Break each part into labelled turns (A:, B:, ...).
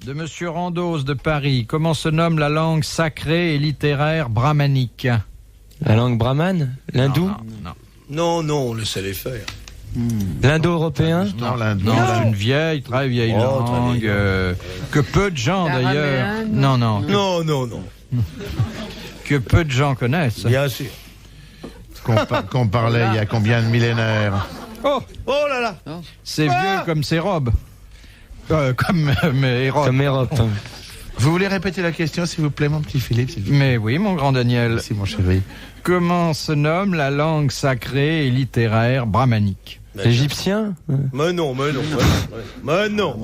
A: de Monsieur Randos de Paris. Comment se nomme la langue sacrée et littéraire brahmanique?
B: La langue brahmane? L'hindou?
C: Non, laissez-les faire.
B: L'indo-européen?
A: Non, c'est une vieille, très vieille langue que peu de gens d'ailleurs. Non. Que peu de gens connaissent.
C: Bien sûr.
D: Qu'on parlait il y a combien de millénaires?
C: Oh là là.
A: C'est vieux comme ses robes. Comme Hérope.
B: Comme Hérope.
D: Vous voulez répéter la question, s'il vous plaît, mon petit Philippe, s'il vous plaît?
A: Mais oui, mon grand Daniel.
D: Merci, mon chéri.
A: Comment se nomme la langue sacrée et littéraire brahmanique?
B: L'égyptien?
C: Mais non.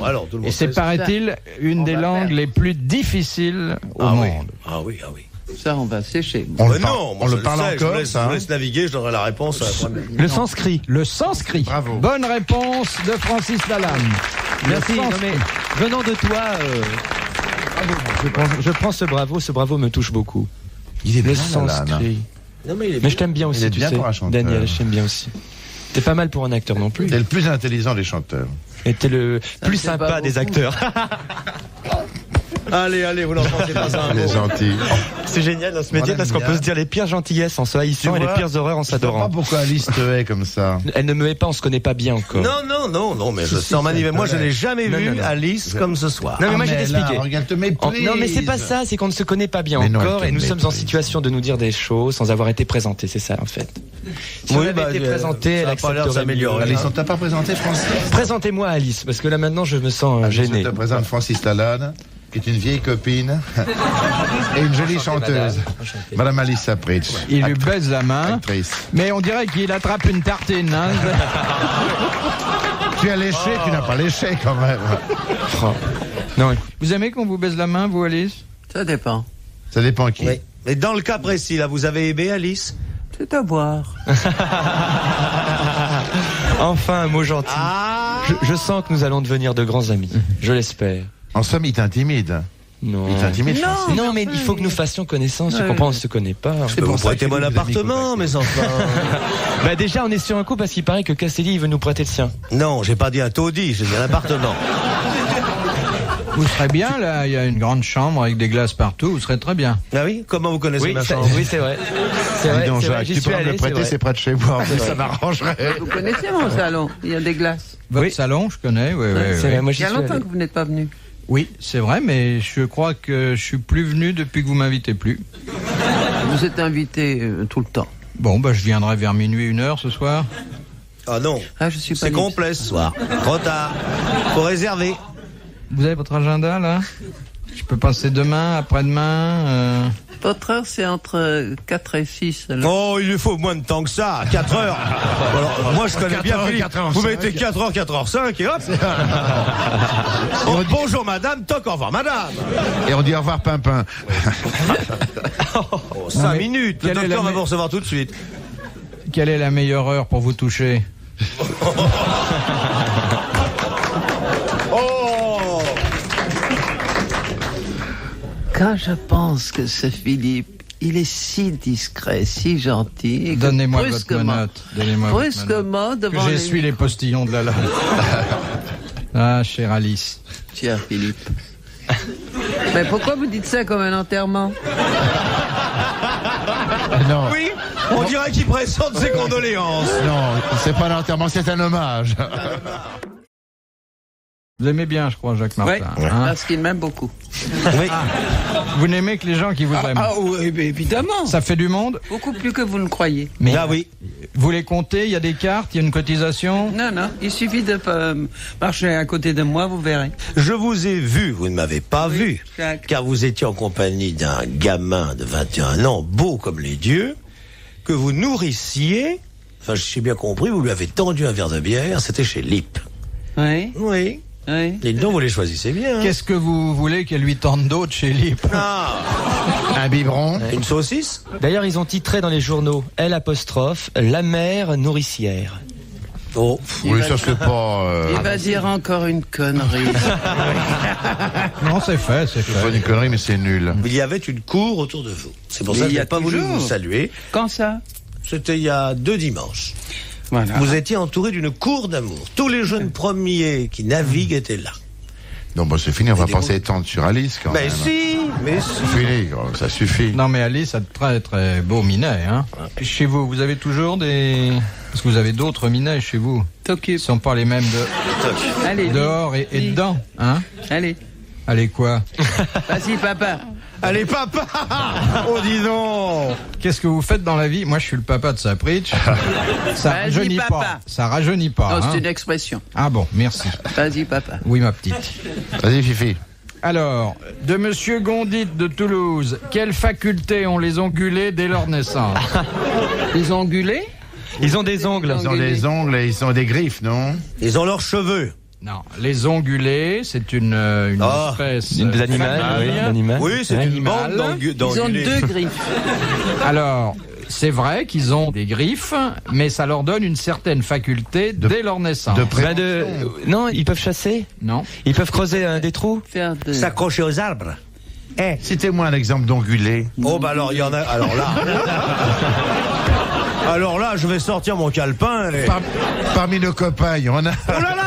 C: Alors, tout le monde
A: Et c'est,
C: sait.
A: paraît-il, une des langues les plus difficiles au monde.
C: Ah oui.
E: Ça, on va sécher.
D: On le
C: Je
D: parle
C: sais,
D: encore,
C: je
D: ça,
C: vous laisse naviguer, je donnerai la réponse à la première.
B: Le sanskrit.
A: Le sanskrit.
D: Bravo.
A: Bonne réponse de Francis Lalanne.
B: Merci. Non, mais venant de toi, je prends ce bravo me touche beaucoup.
D: Il est
B: Le
D: bien, Lalanne.
B: sanskrit.
C: Non, mais il est
B: Mais je t'aime bien aussi,
D: est
B: tu
D: bien
B: sais.
D: pour un chanteur.
B: Daniel, je t'aime bien aussi. T'es pas mal pour un acteur non plus.
D: T'es le plus intelligent des chanteurs.
B: Et t'es le plus
E: c'est pas
B: sympa des
E: beaucoup.
B: acteurs.
C: Allez, vous leur pensez pas ça un
D: Il est
C: mot.
D: gentil.
B: C'est génial dans ce métier parce qu'on peut se dire les pires gentillesses en se haïssant et les pires horreurs en
D: Je sais pas
B: s'adorant.
D: pourquoi Alice te hait comme ça.
B: Elle ne me hait pas, on se connaît pas bien encore.
C: Non, mais je sens manifeste. Moi, je n'ai jamais
B: Non,
C: vu
B: non.
C: Alice comme ce soir.
B: Non, mais moi, je vais
D: là,
B: t'expliquer.
D: regarde, te méprise.
B: Non mais c'est pas ça, c'est qu'on ne se connaît pas bien
D: Mais non,
B: encore
D: elle te
B: et nous sommes en
D: méprise.
B: situation de nous dire des choses sans avoir été présentés, c'est ça en fait. Si on avait été présenté, elle
C: ça a pas l'air de
B: accepterait
C: s'améliorer.
B: mieux.
D: Alice, on t'a pas présenté Francis?
B: Présentez-moi Alice, parce que là maintenant je me sens gêné.
D: Je te présente Francis Lalanne, qui est une vieille copine et une jolie chanteuse. Madame Alice Sapritch.
A: Il lui baise la main,
D: Actrice.
A: mais on dirait qu'il attrape une tartine. Hein.
D: Tu as léché, tu n'as pas léché quand même.
B: Non,
A: Vous aimez qu'on vous baise la main, vous, Alice?
E: Ça dépend.
D: Ça dépend qui.
C: Oui. Mais dans le cas précis, là, vous avez aimé Alice?
E: C'est à boire.
B: enfin un mot gentil. Je sens que nous allons devenir de grands amis. Je l'espère.
D: En somme, il t'intimide.
B: Non.
D: Il t'intimide, Francis.
B: Non, mais il faut que nous fassions connaissance. Tu comprends, on ne se connaît pas.
C: Je peux vous prêter mon appartement, mes enfants.
B: Bah déjà, on est sur un coup parce qu'il paraît que Castelli il veut nous prêter le sien.
C: Non, j'ai pas dit un taudis, j'ai dit un appartement.
A: Vous serez bien, là. Il y a une grande chambre avec des glaces partout. Vous serez très bien.
C: Ah oui? Comment vous connaissez
B: Oui,
C: ma chambre?
B: oui, c'est vrai. C'est
D: Dis
B: vrai,
D: donc,
B: c'est vrai,
D: Jacques,
B: j'y
D: tu
B: suis
D: pourrais me
B: allé,
D: le prêter,
B: c'est
D: c'est près de chez moi.
B: C'est
D: Ça
B: vrai.
D: m'arrangerait.
E: Vous connaissez mon salon? Il y a des glaces.
A: Votre salon, je connais, oui.
B: C'est vrai, moi
E: Il
B: j'y
E: y a
B: suis
E: longtemps
B: allé.
E: que vous n'êtes pas venu.
A: Oui, c'est vrai, mais je crois que je suis plus venu depuis que vous m'invitez plus.
E: Vous êtes invité tout le temps.
A: Bon, je viendrai vers minuit, 1h ce soir.
C: Ah non,
E: Ah, je suis pas
C: c'est
E: libre.
C: complet ce soir. Trop tard. Faut réserver.
A: Vous avez votre agenda, là? Je peux passer demain, après-demain
E: Votre heure, c'est entre 4 et 6.
C: Oh, il lui faut moins de temps que ça. 4 heures. Alors, moi, je connais bien Philippe.
D: 4h05.
C: Vous mettez 4h, 4h05 et hop. Oh, bonjour madame, toc, au revoir madame.
D: Et on dit au revoir, Pimpin.
C: 5 minutes. Le
A: quelle est
C: docteur
A: la
C: va vous recevoir tout de suite.
A: Quelle est la meilleure heure pour vous toucher?
C: Oh.
E: Quand je pense que ce Philippe, il est si discret, si gentil. Et que
A: Donnez-moi votre
E: brusquement-
A: menotte. Donnez-moi votre menotte.
E: Brusquement, devant
A: Que j'essuie les postillons de la lame. Ah, chère Alice.
E: Cher Philippe. Mais pourquoi vous dites ça comme un enterrement?
D: Non,
C: Oui, on dirait qu'il présente ses condoléances.
D: non, c'est pas un enterrement, c'est un hommage.
A: Vous aimez bien, je crois, Jacques Martin.
E: Oui,
A: hein?
E: parce qu'il m'aime beaucoup.
C: Oui.
A: Vous n'aimez que les gens qui vous aiment.
E: Oui, évidemment.
A: Ça fait du monde.
E: Beaucoup plus que vous ne croyez.
A: Mais
C: Ah oui.
A: vous les comptez, il y a des cartes, il y a une cotisation.
E: Non, il suffit de marcher à côté de moi, vous verrez.
C: Je vous ai vu, vous ne m'avez pas
E: Oui,
C: vu,
E: Jacques.
C: car vous étiez en compagnie d'un gamin de 21 ans, beau comme les dieux, que vous nourrissiez. Enfin, je suis bien compris, vous lui avez tendu un verre de bière, c'était chez Lip.
E: Oui,
C: Oui.
E: oui.
C: Et donc, vous les choisissez bien. hein.
A: Qu'est-ce que vous voulez qu'elle lui tente d'autre chez Lip?
C: Ah,
D: Un biberon.
C: une saucisse?
B: D'ailleurs, ils ont titré dans les journaux L', la mère nourricière.
C: Oh.
D: Oui, ça c'est pas...
E: Il va dire encore une connerie.
A: Non, c'est fait, c'est
D: C'est pas
A: fait.
D: une connerie, mais c'est nul.
C: Il y avait une cour autour de vous. C'est pour
E: Mais
C: ça que
E: il
C: je
E: y
C: n'ai
E: a
C: pas voulu
E: toujours.
C: vous saluer.
E: Quand ça?
C: C'était il y a 2 dimanches.
E: Voilà.
C: Vous étiez entouré d'une cour d'amour. Tous les jeunes premiers qui naviguent étaient là.
D: Non, bon, c'est fini, on va pas s'étendre sur Alice quand
C: Mais
D: même.
C: mais si.
D: Fini, ça suffit.
A: Non, mais Alice a de très très beaux minets. Hein. Chez vous, vous avez toujours des... Parce que vous avez d'autres minets chez vous.
E: T'occupes.
A: Ils sont pas les mêmes de...
E: Allez.
A: dehors et dedans. Hein.
E: Allez.
A: Allez, quoi?
E: Vas-y, papa.
C: Allez, papa. Oh, dis donc.
A: Qu'est-ce que vous faites dans la vie? Moi, je suis le papa de Sapritch. Ça
E: Vas-y,
A: rajeunit
E: papa.
A: pas. Ça rajeunit pas.
E: Non,
A: hein.
E: c'est une expression.
A: Ah bon, merci.
E: Vas-y, papa.
A: Oui, ma petite.
D: Vas-y, Fifi.
A: Alors, de Monsieur Gondit de Toulouse, quelles facultés ont les ongulés dès leur naissance?
E: Les ongulés?
B: Ils ont des ongles.
D: Ils ont des ongles et ils ont des griffes, non?
C: Ils ont leurs cheveux.
A: Non, les ongulés, c'est une espèce
B: Des animaux, oui, d'animal.
C: Oui, c'est une
A: Animal.
C: bande
E: Ils ont
C: d'ongulés.
E: 2 griffes.
A: Alors, c'est vrai qu'ils ont des griffes, mais ça leur donne une certaine faculté dès leur naissance.
B: Non, ils peuvent chasser.
A: Non.
B: Ils peuvent creuser des trous.
E: Faire de...
C: S'accrocher aux arbres.
D: Citez-moi un exemple d'ongulé.
C: Oh, bah alors, il y en a. Alors là. Alors là, je vais sortir mon calepin. Et...
D: Parmi nos copains, il y en a.
C: Oh là là.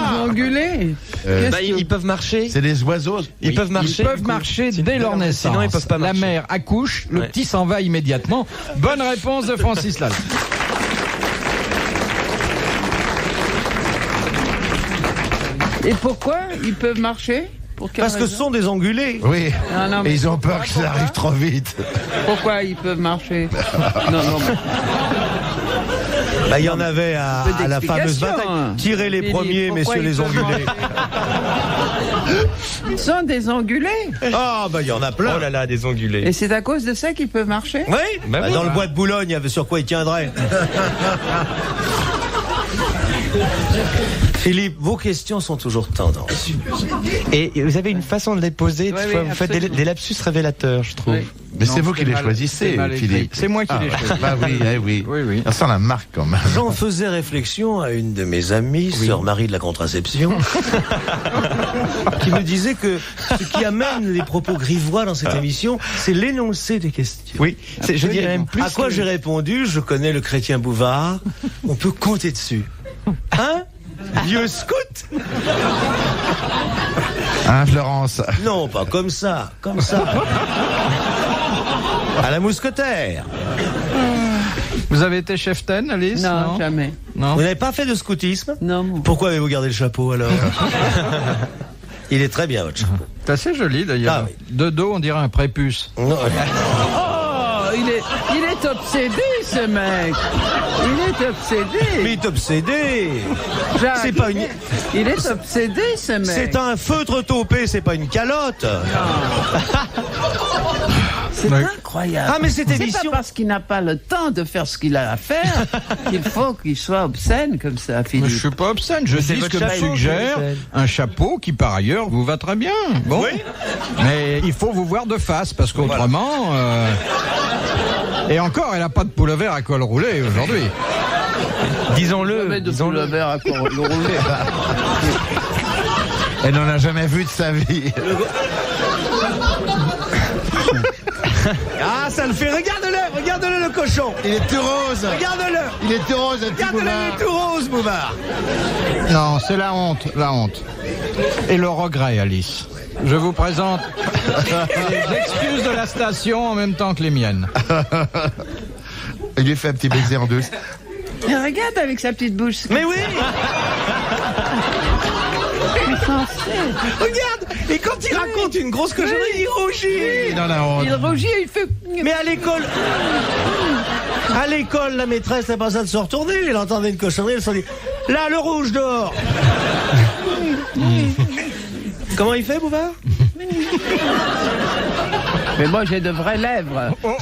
E: Les ongulés?
B: Ils peuvent marcher.
D: C'est des oiseaux.
B: Ils peuvent marcher.
A: Ils peuvent marcher dès leur naissance.
B: Sinon, ils peuvent pas marcher.
A: La mère accouche, le petit s'en va immédiatement. Bonne réponse de Francis Lalanne.
E: Et pourquoi ils peuvent marcher? Pour quelle
C: Parce que ce
E: raison?
C: sont des ongulés.
D: Oui.
E: Non,
D: Et
E: mais
D: ils ont peur
E: pourquoi,
D: que ça arrive trop vite.
E: Pourquoi ils peuvent marcher? Non, mais...
C: Bah, il y en avait à la fameuse
E: d'explication,
C: bataille.
E: hein.
C: Tirez les
E: Philippe,
C: premiers,
E: pourquoi
C: messieurs
E: ils
C: les
E: peuvent
C: ongulés.
E: Ils sont des ongulés.
C: Ah, bah, il y en a plein.
B: Oh là là, des ongulés.
E: Et c'est à cause de ça qu'ils peuvent marcher?
C: Oui,
B: Bah oui.
C: dans le bois de Boulogne, il y avait sur quoi ils tiendraient. Philippe, vos questions sont toujours tendances.
B: Et vous avez une façon de les poser.
E: Oui,
B: Des fois,
E: oui,
B: vous faites
E: absolument.
B: des lapsus révélateurs, je trouve.
E: Oui.
D: Mais
A: Non,
D: c'est vous qui les
A: mal-
D: choisissez,
A: c'est mal écrit.
D: Philippe.
A: C'est moi qui les
D: ouais.
A: choisis.
D: Bah oui, oui.
A: Oui, oui.
D: Ça sent la marque quand même.
C: J'en faisais réflexion à une de mes amies, sœur Marie de la contraception, qui me disait que ce qui amène les propos grivois dans cette émission, c'est l'énoncé des questions.
B: Oui, je dirais même plus.
C: À quoi
B: que-
C: j'ai répondu, je connais le chrétien Bouvard, on peut compter dessus. Hein? Vieux scout?
D: Hein, Florence?
C: Non, pas comme ça, comme ça. À la mousquetaire.
A: Vous avez été cheftaine, Alice?
E: Non, jamais.
A: Non.
C: Vous n'avez pas fait de scoutisme?
E: Non, mon...
C: Pourquoi avez-vous gardé le chapeau alors? Il est très bien votre chapeau.
A: C'est assez joli d'ailleurs.
C: Ah, oui.
A: De dos, on dirait un prépuce.
C: Non,
E: Oh, il est obsédé, ce mec. Il est obsédé.
C: mais il est obsédé.
E: Jacques,
C: C'est pas une.
E: Il est obsédé, ce mec.
C: C'est un feutre taupé, c'est pas une calotte.
E: C'est
A: Ouais.
E: incroyable.
C: Ah, mais cette
E: C'est
C: émission-
E: pas parce qu'il n'a pas le temps de faire ce qu'il a à faire qu'il faut qu'il soit obscène comme ça,
A: Mais
E: Philippe.
A: je suis pas obscène, je
B: c'est
A: dis ce
B: votre
A: que me
B: chapeau qui est
A: suggère
B: obscène.
A: un chapeau qui par ailleurs vous va très bien. Bon,
C: Oui.
A: mais il faut vous voir de face parce qu'autrement. Et encore, elle a pas de pullover à col roulé aujourd'hui.
B: Disons-le.
E: Jamais de
B: Disons-le.
E: pullover à col roulé.
D: Elle n'en a jamais vu de sa vie.
C: Ah, ça le fait. Regarde-le le cochon.
D: Il est tout rose.
C: Regarde-le.
D: Il est tout rose, un petit
C: Regarde-le, il
D: boulard.
C: est tout rose, Bouvard.
A: Non, c'est la honte, la honte. Et le regret, Alice. Je vous présente les excuses de la station en même temps que les miennes.
D: Il lui fait un petit baiser en douce.
E: Mais regarde avec sa petite bouche.
C: Mais oui.
E: Regarde.
C: Et quand il raconte une grosse cochonnerie, il rougit.
D: Dans la honte.
E: Il rougit, il fait...
C: Mais à l'école, la maîtresse n'a pas besoin de se retourner. Elle entendait une cochonnerie, elle se dit là, le rouge dehors. Comment il fait, Bouvard?
E: Mais moi, j'ai de vraies lèvres.
C: Oh,